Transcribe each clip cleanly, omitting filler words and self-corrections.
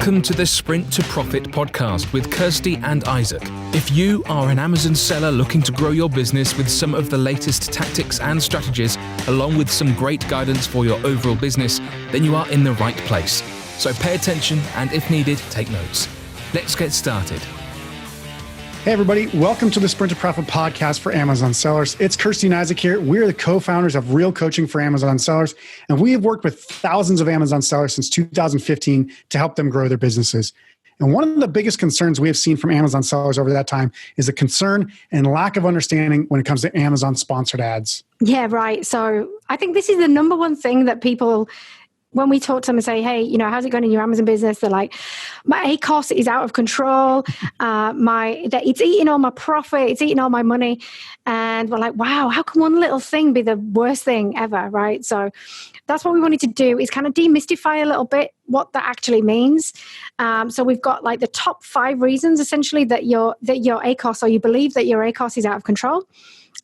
Welcome to the Sprint to Profit podcast with Kirsty and Isaac. If you are an Amazon seller looking to grow your business with some of the latest tactics and strategies, along with some great guidance for your overall business, then you are in the right place. So pay attention and if needed, take notes. Let's get started. Hey everybody, welcome to the Sprint to Profit podcast for Amazon sellers. It's Kirsty and Isaac here. We're the co-founders of Real Coaching for Amazon sellers, and we have worked with thousands of Amazon sellers since 2015 to help them grow their businesses. And one of the biggest concerns we have seen from Amazon sellers over that time is a concern and lack of understanding when it comes to Amazon sponsored ads. Yeah, right. So I think this is the number one thing that people, when we talk to them and say, hey, how's it going in your Amazon business? They're like, my ACOS is out of control. It's eating all my profit. It's eating all my money. And we're like, wow, how can one little thing be the worst thing ever, right? So that's what we wanted to do, is kind of demystify a little bit what that actually means. So we've got like the top 5 reasons essentially that your ACOS, or you believe that your ACOS is out of control,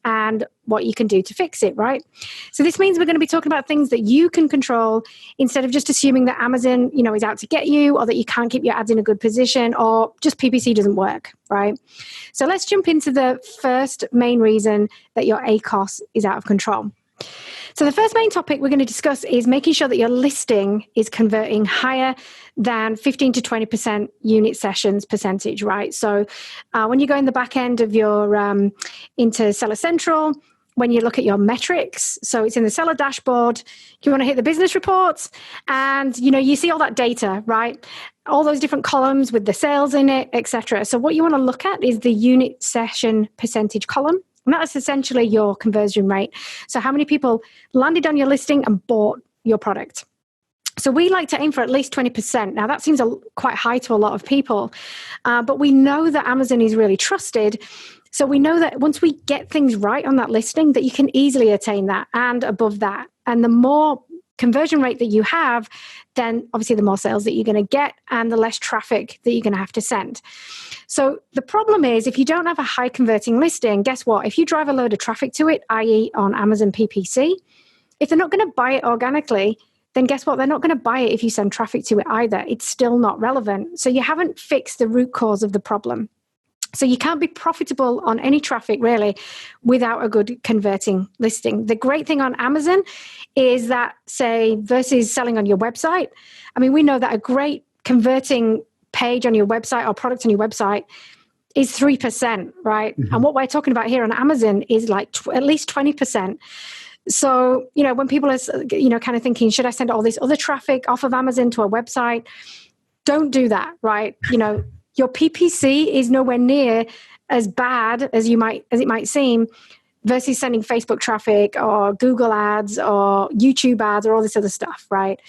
and what you can do to fix it, right? So this means we're going to be talking about things that you can control instead of just assuming that Amazon, is out to get you, or that you can't keep your ads in a good position, or just PPC doesn't work, right? So let's jump into the first main reason that your ACOS is out of control. So the first main topic we're going to discuss is making sure that your listing is converting higher than 15 to 20% unit sessions percentage, right? So when you go in the back end of your into Seller Central, when you look at your metrics, so it's in the seller dashboard, you want to hit the business reports, and you see all that data, right? All those different columns with the sales in it, etc. So what you want to look at is the unit session percentage column. And that's essentially your conversion rate. So how many people landed on your listing and bought your product? So we like to aim for at least 20%. Now that seems quite high to a lot of people, but we know that Amazon is really trusted. So we know that once we get things right on that listing, that you can easily attain that and above that. And the more conversion rate that you have, then obviously the more sales that you're going to get and the less traffic that you're going to have to send. So the problem is, if you don't have a high converting listing, guess what? If you drive a load of traffic to it, i.e. on Amazon PPC, if they're not going to buy it organically, then guess what? They're not going to buy it if you send traffic to it either. It's still not relevant. So you haven't fixed the root cause of the problem. So you can't be profitable on any traffic really without a good converting listing. The great thing on Amazon is that, say, versus selling on your website, I mean, we know that a great converting page on your website or product on your website is 3%, right? Mm-hmm. And what we're talking about here on Amazon is like at least 20%. So, when people are, kind of thinking, should I send all this other traffic off of Amazon to a website? Don't do that, right? Your PPC is nowhere near as bad as it might seem versus sending Facebook traffic or Google ads or YouTube ads or all this other stuff, right?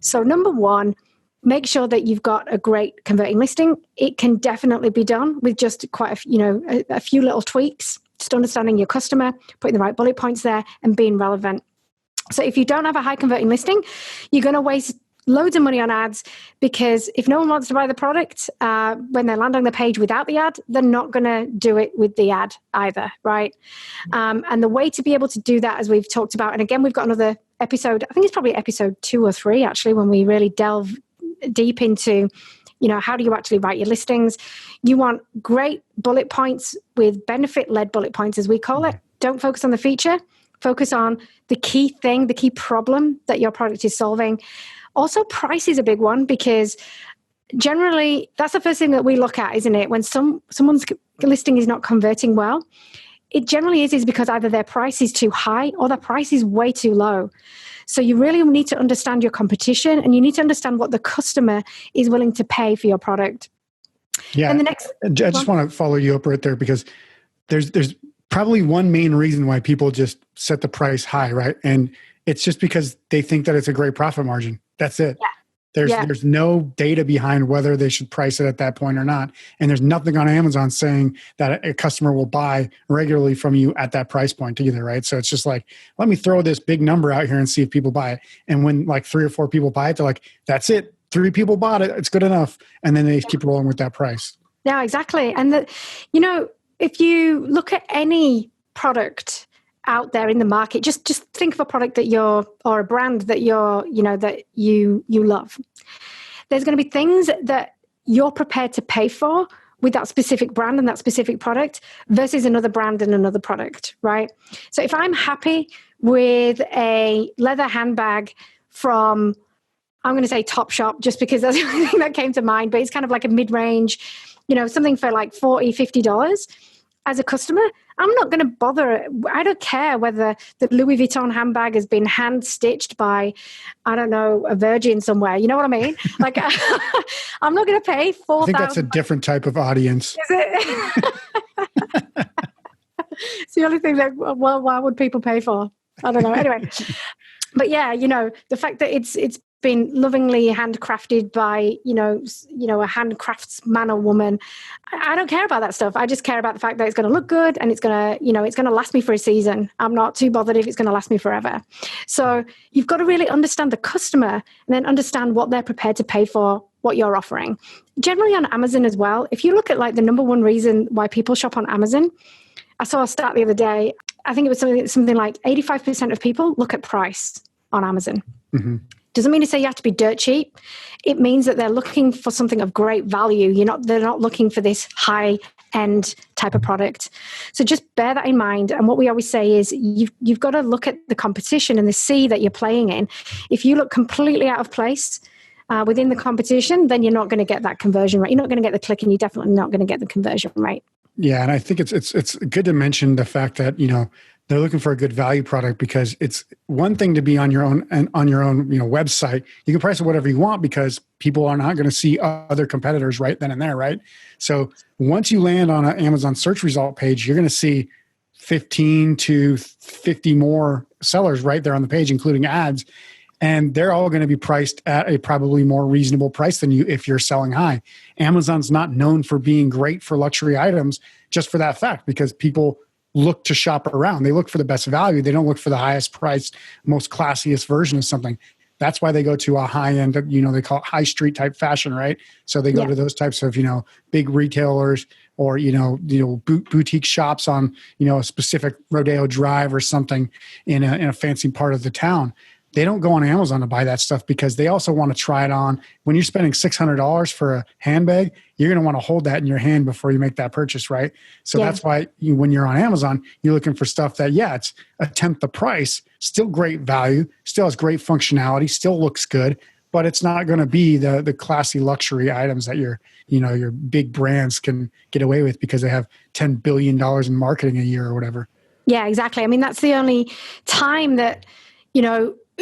So number one, make sure that you've got a great converting listing. It can definitely be done with just quite a few little tweaks, just understanding your customer, putting the right bullet points there and being relevant. So if you don't have a high converting listing, you're going to waste loads of money on ads, because if no one wants to buy the product, when they land on the page without the ad, they're not going to do it with the ad either, right? And the way to be able to do that, as we've talked about, and again, we've got another episode, I think it's probably episode 2 or 3 actually, when we really delve deep into, how do you actually write your listings? You want great bullet points with benefit-led bullet points, as we call it. Don't focus on the feature. Focus on the key thing, the key problem that your product is solving. Also, price is a big one, because generally that's the first thing that we look at, isn't it? When someone's listing is not converting well, it generally is because either their price is too high or their price is way too low. So you really need to understand your competition, and you need to understand what the customer is willing to pay for your product. Yeah, and the next, I just want to follow you up right there, because there's probably one main reason why people just set the price high, right? And it's just because they think that it's a great profit margin. That's it. Yeah. There's no data behind whether they should price it at that point or not. And there's nothing on Amazon saying that a customer will buy regularly from you at that price point either, right? So it's just like, let me throw this big number out here and see if people buy it. And when like 3 or 4 people buy it, they're like, that's it. 3 people bought it. It's good enough. And then they keep rolling with that price. Yeah, exactly. And if you look at any product out there in the market, just think of a product that or a brand that that you love. there's going to be things that you're prepared to pay for with that specific brand and that specific product versus another brand and another product, right? So if I'm happy with a leather handbag from, I'm going to say Topshop just because that's the only thing that came to mind, but it's kind of like a mid-range, something for like $40, $50 as a customer, I'm not going to bother. I don't care whether the Louis Vuitton handbag has been hand stitched by, I don't know, a virgin somewhere. You know what I mean? Like, I'm not going to pay $4,000. I think that's a different type of audience. Is it? It's the only thing that, well, why would people pay for? I don't know. Anyway, but yeah, the fact that it's been lovingly handcrafted by, a handcraftsman or woman. I don't care about that stuff. I just care about the fact that it's going to look good and it's going to, it's going to last me for a season. I'm not too bothered if it's going to last me forever. So you've got to really understand the customer and then understand what they're prepared to pay for what you're offering. Generally on Amazon as well, if you look at like the number one reason why people shop on Amazon, I saw a stat the other day. I think it was something like 85% of people look at price on Amazon. Mm-hmm. Doesn't mean to say you have to be dirt cheap. It means that they're looking for something of great value. They're not looking for this high end type of product. So just bear that in mind. And what we always say is you've got to look at the competition and the sea that you're playing in. If you look completely out of place within the competition, then you're not going to get that conversion rate. You're not going to get the click, and you're definitely not going to get the conversion rate. Yeah, and I think it's good to mention the fact that they're looking for a good value product, because it's one thing to be on your own website. You can price it whatever you want because people are not going to see other competitors right then and there, right? So once you land on an Amazon search result page, you're going to see 15 to 50 more sellers right there on the page, including ads. And they're all going to be priced at a probably more reasonable price than you if you're selling high. Amazon's not known for being great for luxury items just for that fact, because people look to shop around. They look for the best value. They don't look for the highest priced, most classiest version of something. That's why they go to a high end, they call it high street type fashion, right? So they go to those types of, big retailers or, boutique shops on, a specific Rodeo Drive or something in a fancy part of the town. They don't go on Amazon to buy that stuff because they also want to try it on. When you're spending $600 for a handbag, you're going to want to hold that in your hand before you make that purchase, right? So that's why when you're on Amazon, you're looking for stuff that, it's a tenth the price, still great value, still has great functionality, still looks good, but it's not going to be the classy luxury items that your big brands can get away with because they have $10 billion in marketing a year or whatever. Yeah, exactly. I mean, that's the only time that,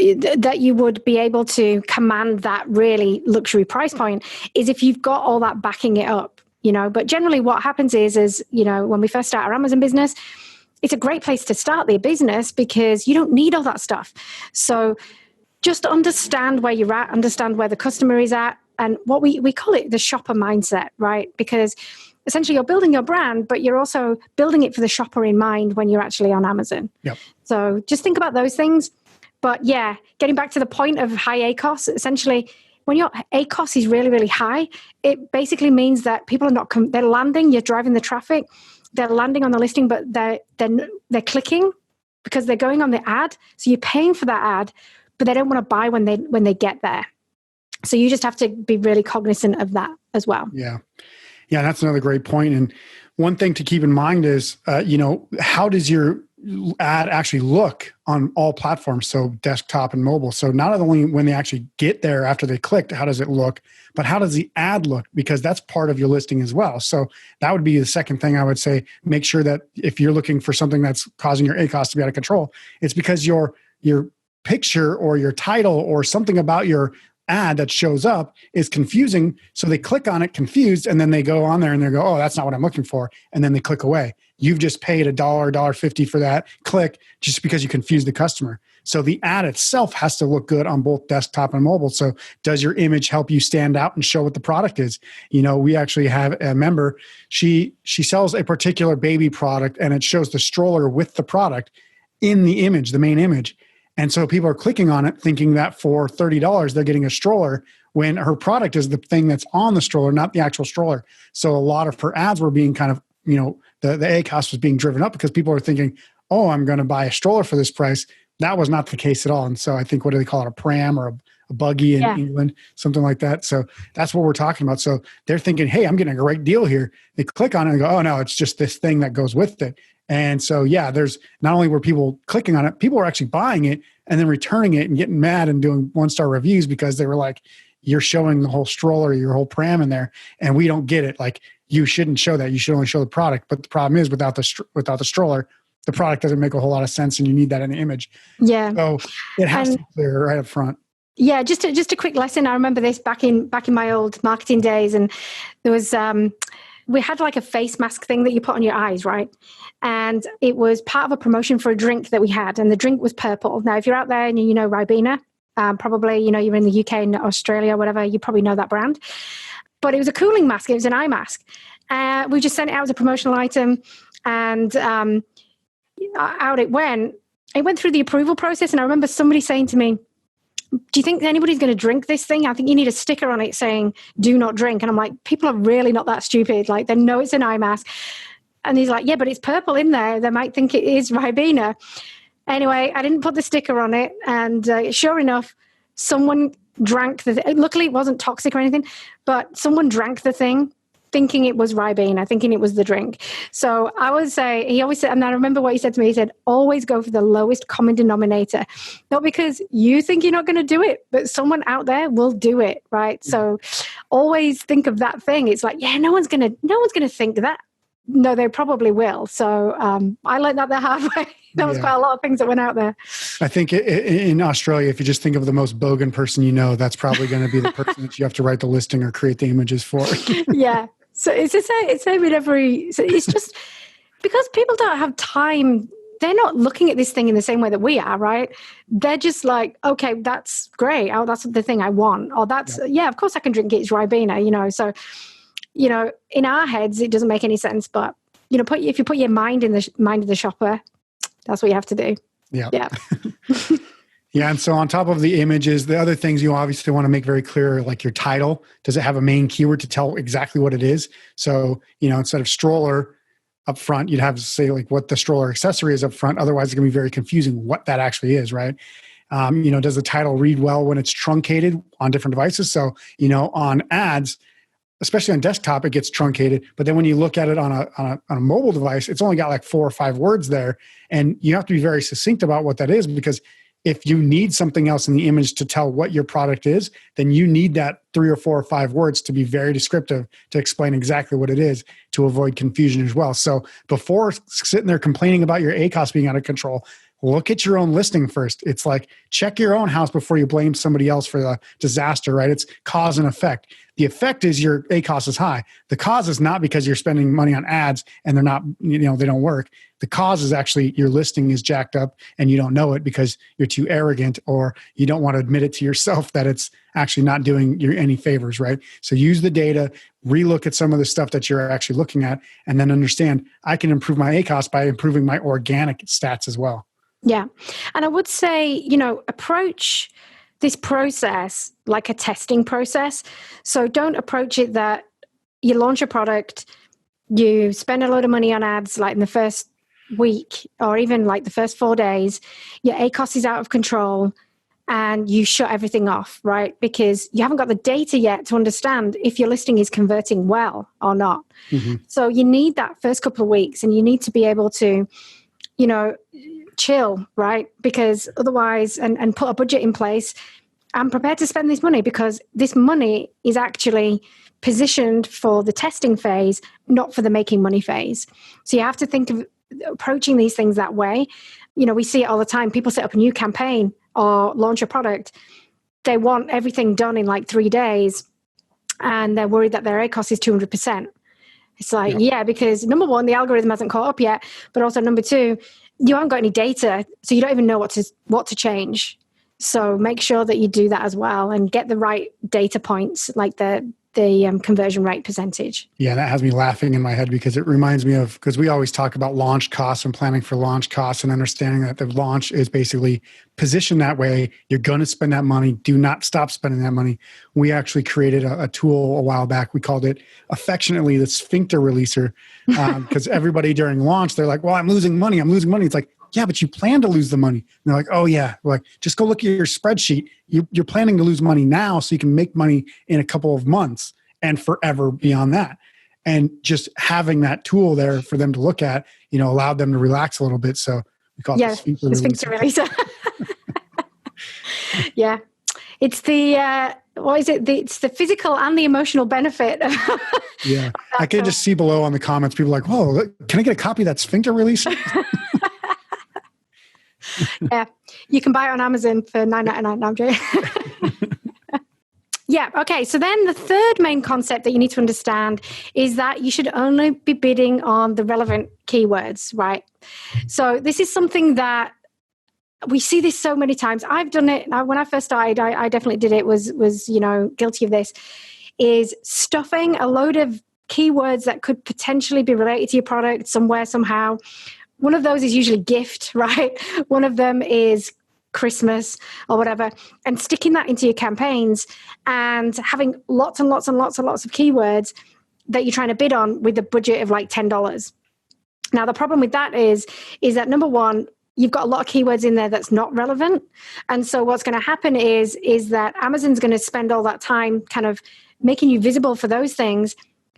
that you would be able to command that really luxury price point is if you've got all that backing it up, But generally what happens is, when we first start our Amazon business, it's a great place to start their business because you don't need all that stuff. So just understand where you're at, understand where the customer is at, and what we call it the shopper mindset, right? Because essentially you're building your brand, but you're also building it for the shopper in mind when you're actually on Amazon. Yep. So just think about those things. But yeah, getting back to the point of high ACOS, essentially, when your ACOS is really, really high, it basically means that people are not, they're landing, you're driving the traffic, they're landing on the listing, but they're clicking because they're going on the ad. So you're paying for that ad, but they don't want to buy when they get there. So you just have to be really cognizant of that as well. Yeah. Yeah, that's another great point. And one thing to keep in mind is, how does your ad actually look on all platforms, so desktop and mobile? So not only when they actually get there after they clicked, how does it look, but how does the ad look? Because that's part of your listing as well. So that would be the second thing I would say. Make sure that if you're looking for something that's causing your ACOS to be out of control, it's because your picture or your title or something about your ad that shows up is confusing. So they click on it confused, and then they go on there and they go, oh, that's not what I'm looking for. And then they click away. You've just paid $1.50 for that click just because you confused the customer. So the ad itself has to look good on both desktop and mobile. So does your image help you stand out and show what the product is? We actually have a member, she sells a particular baby product, and it shows the stroller with the product in the image, the main image. And so people are clicking on it thinking that for $30, they're getting a stroller when her product is the thing that's on the stroller, not the actual stroller. So a lot of her ads were being kind of, the ACOS was being driven up because people are thinking, oh, I'm going to buy a stroller for this price. That was not the case at all. And so I think, what do they call it? A pram or a buggy in England, something like that. So that's what we're talking about. So they're thinking, hey, I'm getting a great deal here. They click on it and go, oh no, it's just this thing that goes with it. And so, there's not only were people clicking on it, people were actually buying it and then returning it and getting mad and doing 1-star reviews because they were like, you're showing the whole stroller, your whole pram in there, and we don't get it. Like, you shouldn't show that. You should only show the product. But the problem is without the stroller, the product doesn't make a whole lot of sense, and you need that in the image. Yeah. So it has to be clear right up front. Yeah, just a quick lesson. I remember this back in my old marketing days, and there was we had like a face mask thing that you put on your eyes, right? And it was part of a promotion for a drink that we had, and the drink was purple. Now, if you're out there and you know Ribena, probably you're in the UK and Australia, whatever, you probably know that brand. But it was a cooling mask. It was an eye mask. We just sent it out as a promotional item, and out it went. It went through the approval process, and I remember somebody saying to me, do you think anybody's going to drink this thing? I think you need a sticker on it saying, do not drink. And I'm like, people are really not that stupid. Like, they know it's an eye mask. And he's like, yeah, but it's purple in there. They might think it is Ribena. Anyway, I didn't put the sticker on it. And sure enough, someone drank luckily it wasn't toxic or anything, but someone drank the thing thinking it was Ribena, thinking it was the drink. So I would say, he always said, and I remember what he said to me, he said, always go for the lowest common denominator. Not because you think you're not going to do it, but someone out there will do it, right? Yeah. So always think of that thing. It's like, no one's going to think that. No, they probably will. So I learned that the hard way. That was quite a lot of things that went out there. I think in Australia, if you just think of the most bogan person you know, that's probably going to be the person that you have to write the listing or create the images for. Yeah. So it's the same in every. So it's just because people don't have time. They're not looking at this thing in the same way that we are, right? They're just like, okay, that's great. Oh, that's the thing I want. Or that's of course I can drink it. It's Ribena, So, in our heads it doesn't make any sense. But if you put your mind in the mind of the shopper, that's what you have to do. Yeah. Yeah. Yeah. And so on top of the images, the other things you obviously want to make very clear, like your title, does it have a main keyword to tell exactly what it is? So, instead of stroller up front, you'd have to say like what the stroller accessory is up front. Otherwise it's going to be very confusing what that actually is, right? Does the title read well when it's truncated on different devices? So, on ads, especially on desktop, it gets truncated. But then when you look at it on a mobile device, it's only got like 4 or 5 words there. And you have to be very succinct about what that is, because if you need something else in the image to tell what your product is, then you need that 3 or 4 or 5 words to be very descriptive to explain exactly what it is, to avoid confusion as well. So before sitting there complaining about your ACOS being out of control, look at your own listing first. It's like, check your own house before you blame somebody else for the disaster, right? It's cause and effect. The effect is your ACOS is high. The cause is not because you're spending money on ads and they're not, they don't work. The cause is actually your listing is jacked up and you don't know it because you're too arrogant, or you don't want to admit it to yourself that it's actually not doing you any favors, right? So use the data, relook at some of the stuff that you're actually looking at, and then understand I can improve my ACOS by improving my organic stats as well. Yeah. And I would say, approach this process like a testing process. So don't approach it that you launch a product, you spend a lot of money on ads like in the first week or even like the first 4 days, your ACOS is out of control and you shut everything off, right? Because you haven't got the data yet to understand if your listing is converting well or not. Mm-hmm. So you need that first couple of weeks, and you need to be able to, chill, right? Because otherwise, and put a budget in place, I'm prepared to spend this money because this money is actually positioned for the testing phase, not for the making money phase. So you have to think of approaching these things that way. We see it all the time. People set up a new campaign or launch a product. They want everything done in like 3 days, and they're worried that their ACOS is 200%. It's like, because number one, the algorithm hasn't caught up yet, but also number two, you haven't got any data, so you don't even know what to change. So make sure that you do that as well and get the right data points, like the conversion rate percentage. Yeah, that has me laughing in my head because it reminds me of, because we always talk about launch costs and planning for launch costs and understanding that the launch is basically positioned that way. You're going to spend that money. Do not stop spending that money. We actually created a tool a while back. We called it affectionately the sphincter releaser, because everybody during launch, they're like, well, I'm losing money. It's like, yeah, but you plan to lose the money. And they're like, oh yeah. We're like, just go look at your spreadsheet. You're planning to lose money now so you can make money in a couple of months and forever beyond that. And just having that tool there for them to look at, allowed them to relax a little bit. So we call it the sphincter releaser. Yeah. It's the, what is it? It's the physical and the emotional benefit. Yeah. I can just see below on the comments, people like, whoa, can I get a copy of that sphincter releaser? Yeah. You can buy it on Amazon for $9.99. No, I'm joking. Yeah. Okay. So then the third main concept that you need to understand is that you should only be bidding on the relevant keywords, right? So this is something that we see this so many times. I've done it. When I first started, I definitely did it, was guilty of this, is stuffing a load of keywords that could potentially be related to your product somewhere, somehow. One of those is usually gift, right? One of them is Christmas or whatever, and sticking that into your campaigns and having lots and lots and lots and lots of keywords that you're trying to bid on with a budget of like $10. Now, the problem with that is that number one, you've got a lot of keywords in there that's not relevant. And so what's going to happen is that Amazon's going to spend all that time kind of making you visible for those things.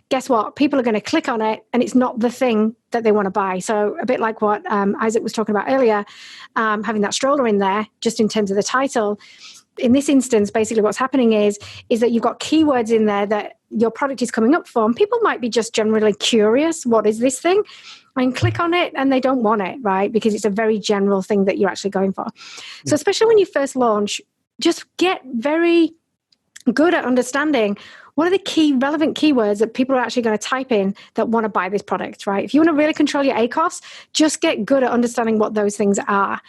Guess what? People are going to click on it and it's not the thing that they want to buy. So a bit like what Isaac was talking about earlier, having that stroller in there, just in terms of the title. In this instance, basically what's happening is that you've got keywords in there that your product is coming up for. And people might be just generally curious, what is this thing? And click on it and they don't want it, right? Because it's a very general thing that you're actually going for. So especially when you first launch, just get very good at understanding what are the key relevant keywords that people are actually going to type in that want to buy this product, right? If you want to really control your ACOS, just get good at understanding what those things are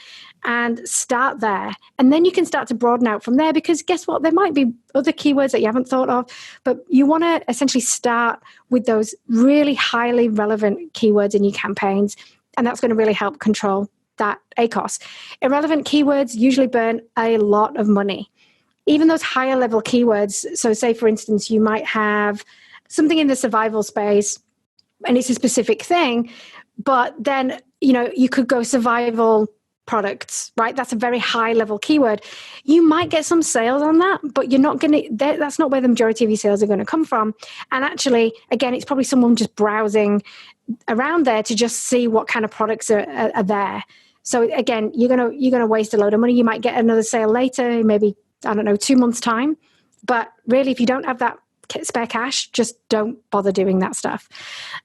and start there. And then you can start to broaden out from there, because guess what? There might be other keywords that you haven't thought of, but you want to essentially start with those really highly relevant keywords in your campaigns. And that's going to really help control that ACOS. Irrelevant keywords usually burn a lot of money. Even those higher level keywords. So say, for instance, you might have something in the survival space and it's a specific thing, but then, you could go survival products, right? That's a very high level keyword. You might get some sales on that, but you're not going to, that's not where the majority of your sales are going to come from. And actually, again, it's probably someone just browsing around there to just see what kind of products are there. So again, you're going to waste a load of money. You might get another sale later, maybe, 2 months time. But really, if you don't have that spare cash, just don't bother doing that stuff.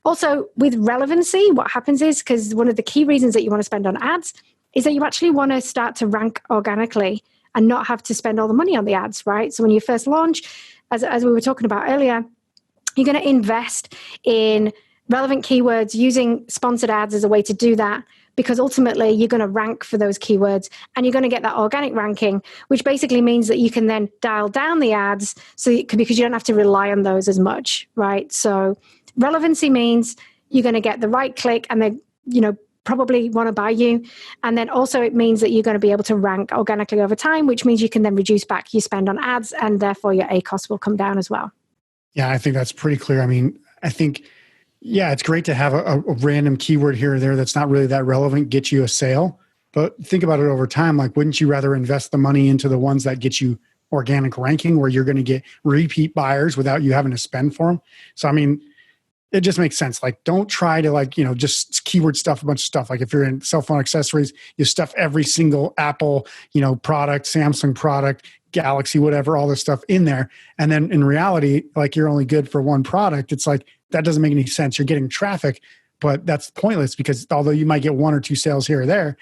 Also, with relevancy, what happens is, because one of the key reasons that you want to spend on ads is that you actually want to start to rank organically and not have to spend all the money on the ads, right? So when you first launch, as we were talking about earlier, you're going to invest in relevant keywords using sponsored ads as a way to do that, because ultimately you're going to rank for those keywords and you're going to get that organic ranking, which basically means that you can then dial down the ads because you don't have to rely on those as much, right? So relevancy means you're going to get the right click and they, probably want to buy you. And then also it means that you're going to be able to rank organically over time, which means you can then reduce back your spend on ads and therefore your ACOS will come down as well. Yeah, I think that's pretty clear. I mean, I think, it's great to have a random keyword here or there that's not really that relevant, get you a sale. But think about it over time. Like, wouldn't you rather invest the money into the ones that get you organic ranking where you're going to get repeat buyers without you having to spend for them? So, I mean, it just makes sense. Like, don't try to just keyword stuff, a bunch of stuff. Like if you're in cell phone accessories, you stuff every single Apple, product, Samsung product, Galaxy, whatever, all this stuff in there. And then in reality, like you're only good for one product. It's like, that doesn't make any sense. You're getting traffic, but that's pointless because although you might get 1 or 2 sales here or there,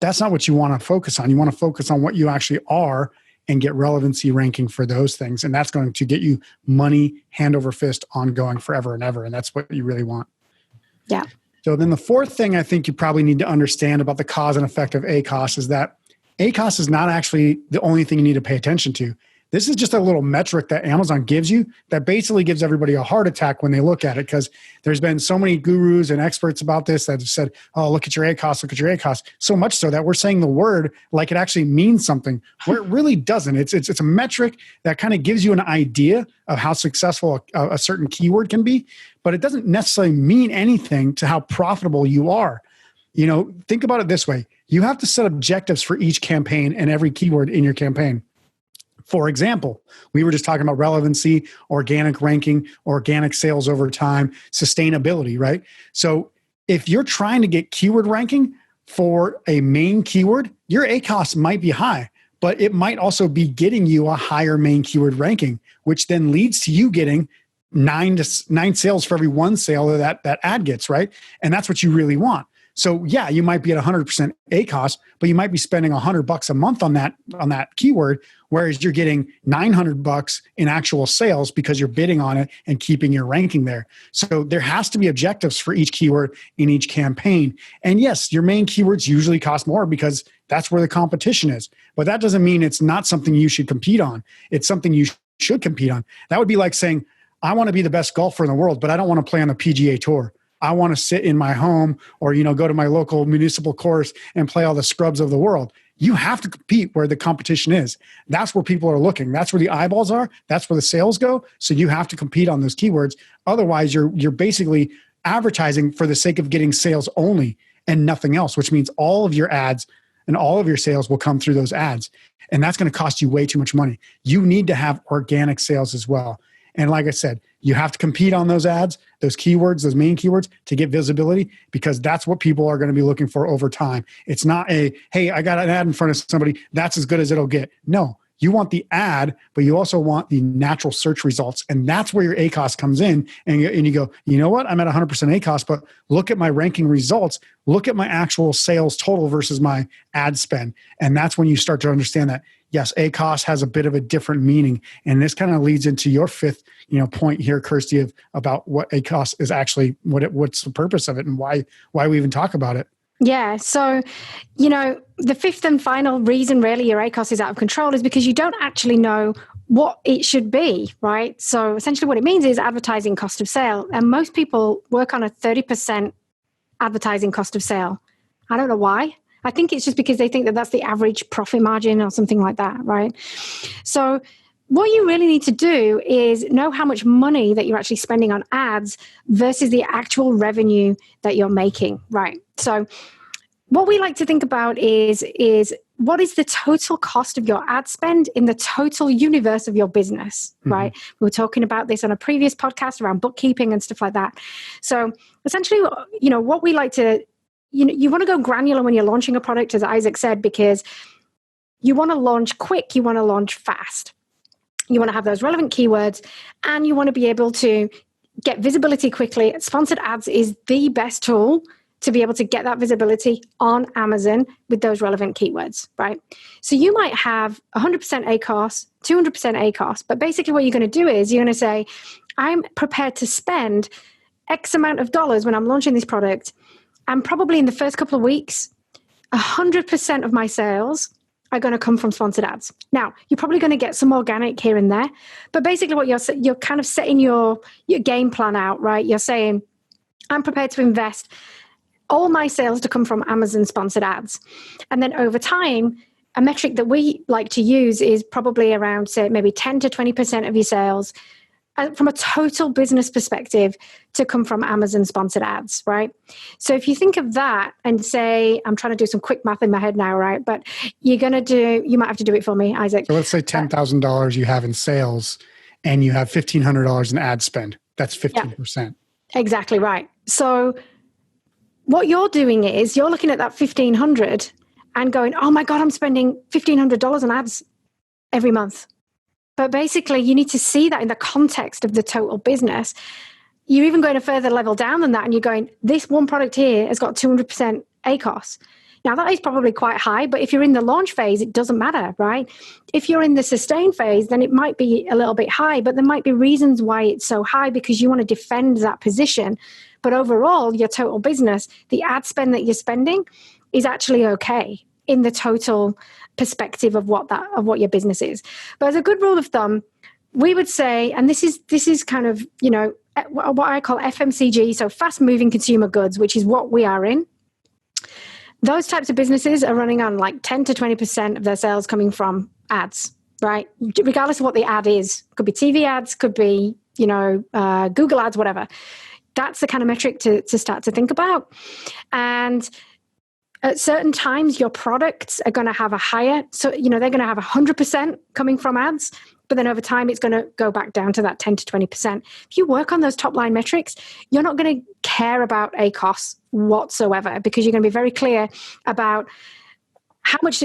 that's not what you want to focus on. You want to focus on what you actually are and get relevancy ranking for those things. And that's going to get you money, hand over fist, ongoing forever and ever. And that's what you really want. Yeah. So then the fourth thing I think you probably need to understand about the cause and effect of ACOS is that ACOS is not actually the only thing you need to pay attention to. This is just a little metric that Amazon gives you that basically gives everybody a heart attack when they look at it, because there's been so many gurus and experts about this that have said, oh, look at your ACOS, look at your ACOS. So much so that we're saying the word like it actually means something, where it really doesn't. It's a metric that kind of gives you an idea of how successful a certain keyword can be, but it doesn't necessarily mean anything to how profitable you are. Think about it this way. you have to set objectives for each campaign and every keyword in your campaign. For example, we were just talking about relevancy, organic ranking, organic sales over time, sustainability, right? So if you're trying to get keyword ranking for a main keyword, your ACOS might be high, but it might also be getting you a higher main keyword ranking, which then leads to you getting nine sales for every one sale that ad gets, right? And that's what you really want. So yeah, you might be at 100% ACOS, but you might be spending $100 a month on that keyword, whereas you're getting $900 in actual sales because you're bidding on it and keeping your ranking there. So there has to be objectives for each keyword in each campaign. And yes, your main keywords usually cost more because that's where the competition is. But that doesn't mean it's not something you should compete on. It's something you should compete on. That would be like saying, I want to be the best golfer in the world, but I don't want to play on the PGA Tour. I want to sit in my home or, go to my local municipal course and play all the scrubs of the world. You have to compete where the competition is. That's where people are looking. That's where the eyeballs are. That's where the sales go. So you have to compete on those keywords. Otherwise, you're basically advertising for the sake of getting sales only and nothing else, which means all of your ads and all of your sales will come through those ads. And that's going to cost you way too much money. You need to have organic sales as well. And like I said, you have to compete on those ads, those keywords, those main keywords to get visibility, because that's what people are going to be looking for over time. It's not hey, I got an ad in front of somebody, that's as good as it'll get. No, you want the ad, but you also want the natural search results. And that's where your ACOS comes in. And you go, you know what? I'm at 100% ACOS, but look at my ranking results. Look at my actual sales total versus my ad spend. And that's when you start to understand that, yes, ACOS has a bit of a different meaning. And this kind of leads into your fifth, point here, Kirsty, about what ACOS is actually, what's the purpose of it and why we even talk about it. Yeah. So, the fifth and final reason really your ACOS is out of control is because you don't actually know what it should be, right? So essentially what it means is advertising cost of sale. And most people work on a 30% advertising cost of sale. I don't know why. I think it's just because they think that that's the average profit margin or something like that, right? So what you really need to do is know how much money that you're actually spending on ads versus the actual revenue that you're making, right? So what we like to think about is what is the total cost of your ad spend in the total universe of your business, right? We were talking about this on a previous podcast around bookkeeping and stuff like that. So essentially, what we like to, you want to go granular when you're launching a product, as Isaac said, because you want to launch quick, you want to launch fast. You want to have those relevant keywords, and you want to be able to get visibility quickly. Sponsored ads is the best tool to be able to get that visibility on Amazon with those relevant keywords, right? So you might have 100% ACOS, 200% ACOS, but basically what you're going to do is you're going to say, I'm prepared to spend X amount of dollars when I'm launching this product, and probably in the first couple of weeks, 100% of my sales are going to come from sponsored ads. Now, you're probably going to get some organic here and there, but basically what you're kind of setting your game plan out, right? You're saying, I'm prepared to invest all my sales to come from Amazon sponsored ads. And then over time, a metric that we like to use is probably around, say, maybe 10 to 20% of your sales from a total business perspective to come from Amazon sponsored ads, right? So if you think of that and say, I'm trying to do some quick math in my head now, right? But you might have to do it for me, Isaac. So let's say $10,000 you have in sales and you have $1,500 in ad spend. That's 15%. Yeah, exactly right. So what you're doing is you're looking at that 1,500 and going, oh my God, I'm spending $1,500 on ads every month. But basically, you need to see that in the context of the total business. You're even going a further level down than that, and you're going, this one product here has got 200% ACOS. Now, that is probably quite high, but if you're in the launch phase, it doesn't matter, right? If you're in the sustain phase, then it might be a little bit high, but there might be reasons why it's so high because you want to defend that position. But overall, your total business, the ad spend that you're spending is actually okay in the total perspective of what your business is. But as a good rule of thumb, we would say, and this is kind of, what I call FMCG, so fast moving consumer goods, which is what we are in. Those types of businesses are running on like 10 to 20% of their sales coming from ads, right? Regardless of what the ad is. Could be TV ads, could be, Google ads, whatever. That's the kind of metric to start to think about. And At certain times, your products are going to have a higher, so, they're going to have 100% coming from ads, but then over time, it's going to go back down to that 10 to 20%. If you work on those top line metrics, you're not going to care about ACOS whatsoever, because you're going to be very clear about how much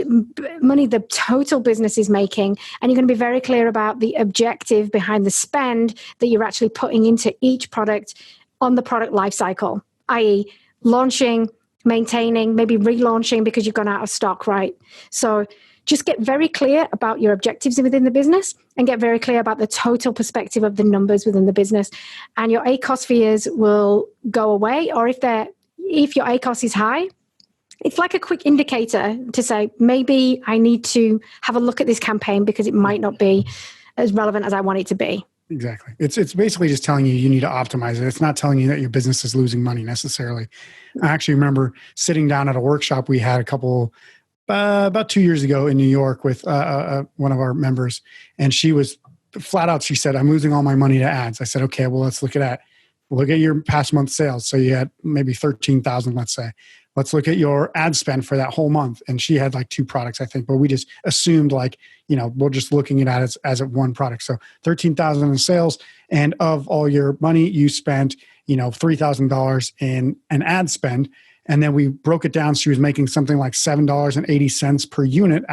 money the total business is making. And you're going to be very clear about the objective behind the spend that you're actually putting into each product on the product life cycle, i.e. launching, maintaining, maybe relaunching because you've gone out of stock, right? So just get very clear about your objectives within the business and get very clear about the total perspective of the numbers within the business. And your ACOS fears will go away. Or if your ACOS is high, it's like a quick indicator to say, maybe I need to have a look at this campaign because it might not be as relevant as I want it to be. Exactly. It's basically just telling you need to optimize it. It's not telling you that your business is losing money necessarily. I actually remember sitting down at a workshop we had about 2 years ago in New York with one of our members. And she was flat out, she said, I'm losing all my money to ads. I said, okay, well, let's look at that. Look at your past month sales. So you had maybe 13,000, let's say. Let's look at your ad spend for that whole month. And she had like 2 products, I think, but we just assumed we're just looking at it as one product. So 13,000 in sales, and of all your money, you spent, $3,000 in an ad spend. And then we broke it down. She was making something like $7.80 per unit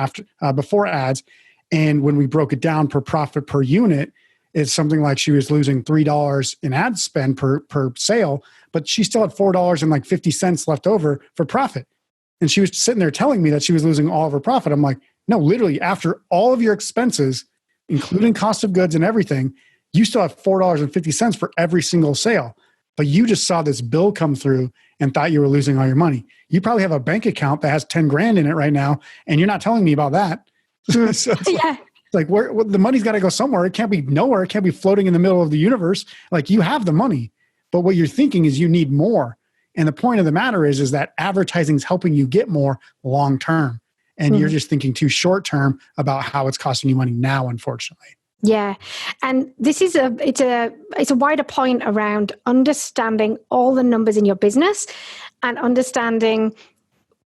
before ads. And when we broke it down per profit per unit, it's something like she was losing $3 in ad spend per sale, but she still had $4.50 left over for profit. And she was sitting there telling me that she was losing all of her profit. I'm like, no, literally after all of your expenses, including cost of goods and everything, you still have $4.50 for every single sale. But you just saw this bill come through and thought you were losing all your money. You probably have a bank account that has 10 grand in it right now, and you're not telling me about that. So yeah. Like the money's got to go somewhere. It can't be nowhere. It can't be floating in the middle of the universe. Like, you have the money, but what you're thinking is you need more. And the point of the matter is that advertising is helping you get more long term. And you're just thinking too short term about how it's costing you money now, unfortunately. Yeah. And this is it's a wider point around understanding all the numbers in your business and understanding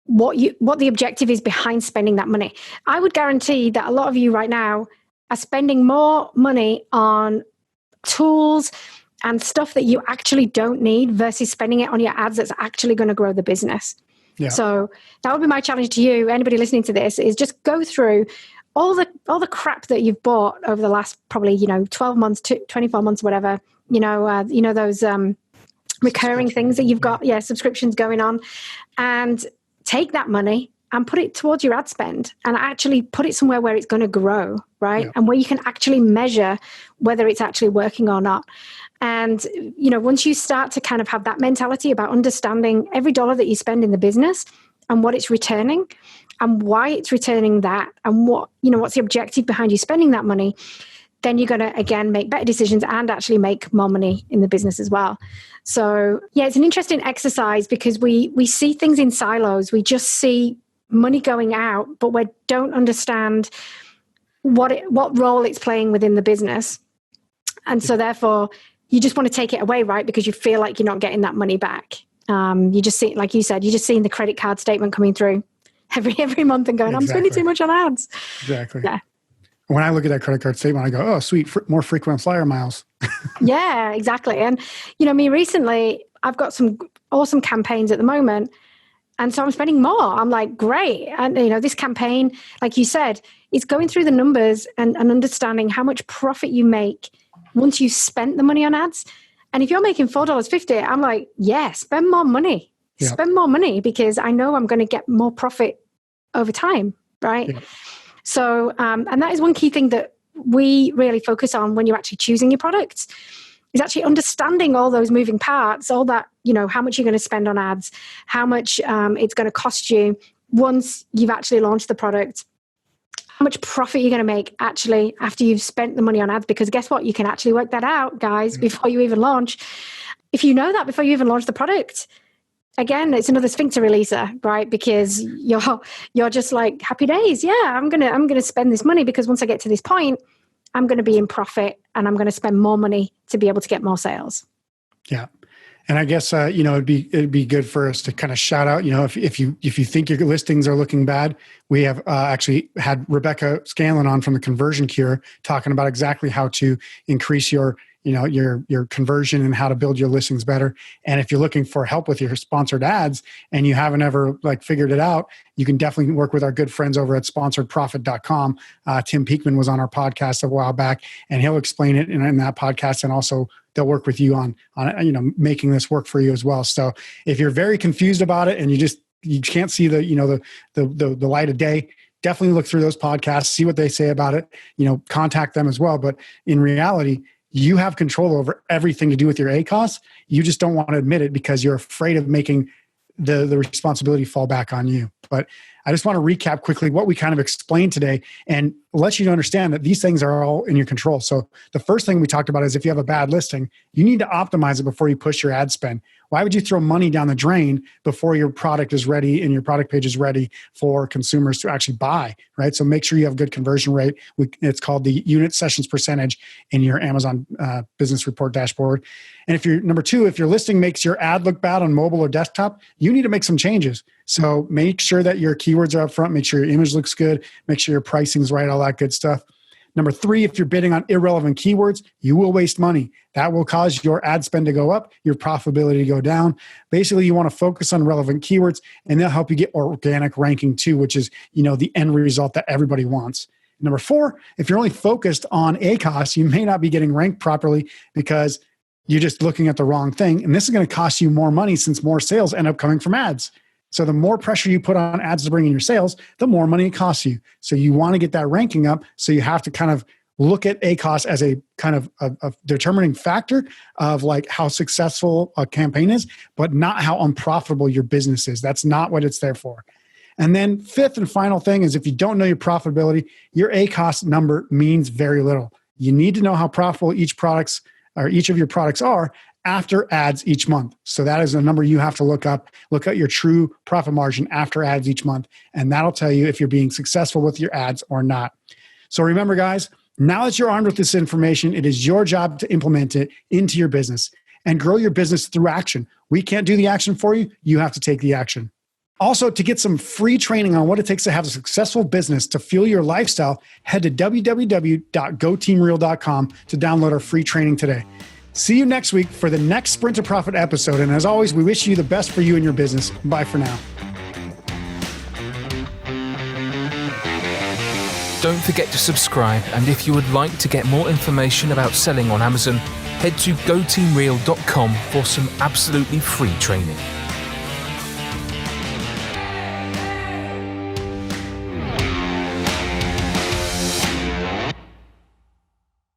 what the objective is behind spending that money. I would guarantee that a lot of you right now are spending more money on tools and stuff that you actually don't need versus spending it on your ads that's actually going to grow the business. Yeah. So that would be my challenge to you, anybody listening to this, is just go through all the crap that you've bought over the last probably 12 months to 24 months, whatever, those recurring things that you've got, subscriptions going on, and take that money and put it towards your ad spend and actually put it somewhere where it's going to grow, right? Yeah. And where you can actually measure whether it's actually working or not. And, once you start to kind of have that mentality about understanding every dollar that you spend in the business and what it's returning and why it's returning that and what's the objective behind you spending that money, then you're going to, again, make better decisions and actually make more money in the business as well. So, it's an interesting exercise because we see things in silos. We just see money going out, but we don't understand what role it's playing within the business. And so, therefore, you just want to take it away, right? Because you feel like you're not getting that money back. You just see, like you said, you're just seeing the credit card statement coming through every month and going, I'm spending too much on ads. Exactly. Yeah. When I look at that credit card statement, I go, oh, sweet, more frequent flyer miles. Yeah, exactly. And, me recently, I've got some awesome campaigns at the moment. And so I'm spending more. I'm like, great. And, this campaign, like you said, it's going through the numbers and understanding how much profit you make once you've spent the money on ads. And if you're making $4.50, I'm like, spend more money. Yep. Spend more money because I know I'm going to get more profit over time, right? Yep. So, and that is one key thing that we really focus on when you're actually choosing your products, is actually understanding all those moving parts, all that, how much you're going to spend on ads, how much it's going to cost you once you've actually launched the product, how much profit you're going to make actually after you've spent the money on ads. Because guess what? You can actually work that out, guys, before you even launch. If you know that before you even launch the product, again, it's another sphincter releaser, right? Because you're just like, happy days. Yeah, I'm gonna spend this money because once I get to this point, I'm going to be in profit and I'm going to spend more money to be able to get more sales. Yeah. And I guess it'd be good for us to kind of shout out. If you think your listings are looking bad, we have actually had Rebecca Scanlon on from the Conversion Cure talking about exactly how to increase your conversion and how to build your listings better. And if you're looking for help with your sponsored ads and you haven't ever figured it out, you can definitely work with our good friends over at sponsoredprofit.com. Tim Peakman was on our podcast a while back, and he'll explain it in that podcast, and also they'll work with you on making this work for you as well. So if you're very confused about it and you can't see the light of day, definitely look through those podcasts, see what they say about it, contact them as well. But in reality, you have control over everything to do with your ACOS. You just don't want to admit it because you're afraid of making the responsibility fall back on you. But I just want to recap quickly what we kind of explained today and let you understand that these things are all in your control. So the first thing we talked about is if you have a bad listing, you need to optimize it before you push your ad spend. Why would you throw money down the drain before your product is ready and your product page is ready for consumers to actually buy, right? So make sure you have good conversion rate. It's called the unit sessions percentage in your Amazon business report dashboard. And if your listing makes your ad look bad on mobile or desktop, you need to make some changes. So make sure that your keywords are up front, make sure your image looks good, make sure your pricing is right, all that good stuff. Number 3, if you're bidding on irrelevant keywords, you will waste money. That will cause your ad spend to go up, your profitability to go down. Basically, you want to focus on relevant keywords, and they'll help you get organic ranking too, which is, the end result that everybody wants. Number 4, if you're only focused on ACOS, you may not be getting ranked properly because you're just looking at the wrong thing. And this is going to cost you more money since more sales end up coming from ads. So the more pressure you put on ads to bring in your sales, the more money it costs you. So you want to get that ranking up. So you have to kind of look at ACOS as a kind of a determining factor of how successful a campaign is, but not how unprofitable your business is. That's not what it's there for. And then 5th and final thing is if you don't know your profitability, your ACOS number means very little. You need to know how profitable each of your products are after ads each month. So that is a number you have to look up. Look at your true profit margin after ads each month, and that'll tell you if you're being successful with your ads or not. So remember, guys, now that you're armed with this information, it is your job to implement it into your business and grow your business through action. We can't do the action for you. You have to take the action. Also, to get some free training on what it takes to have a successful business to fuel your lifestyle, head to www.goteamreal.com to download our free training today. See you next week for the next Sprint to Profit episode. And as always, we wish you the best for you and your business. Bye for now. Don't forget to subscribe. And if you would like to get more information about selling on Amazon, head to goteamreal.com for some absolutely free training.